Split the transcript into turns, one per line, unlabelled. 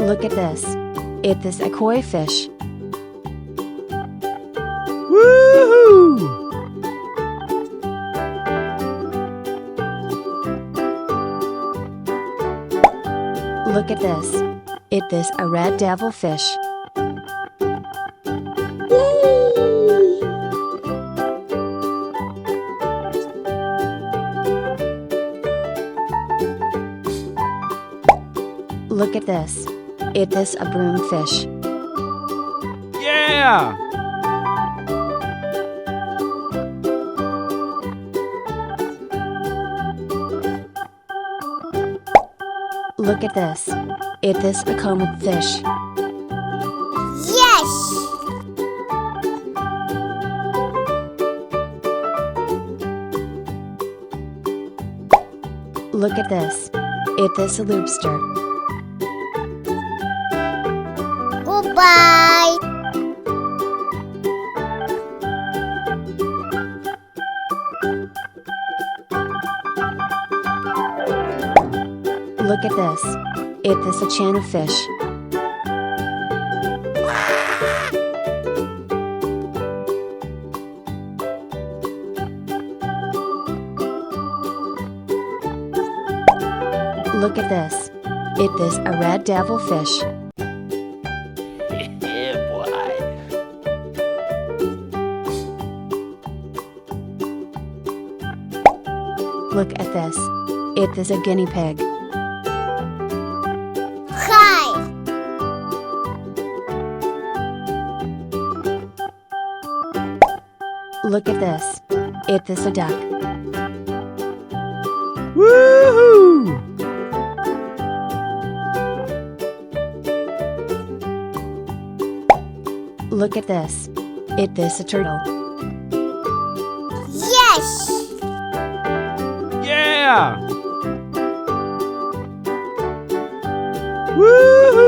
Look at this. It is a koi fish.
Woohoo!
Look at this. It is a red devilfish. Look at this. It is a broomfish.
Yeah!
Look at this. It is a comet fish.
Yes!
Look at this. It is a lobster.
Goodbye!
Look at this. It is a channel fish. Look at this. It is a red devilfish.
Yeah, boy.
Look at this. It is a guinea pig.
Hi!
Look at this. It is a duck.
Woohoo!
Look at this. It is a turtle.
Yes!
Yeah! Woohoo!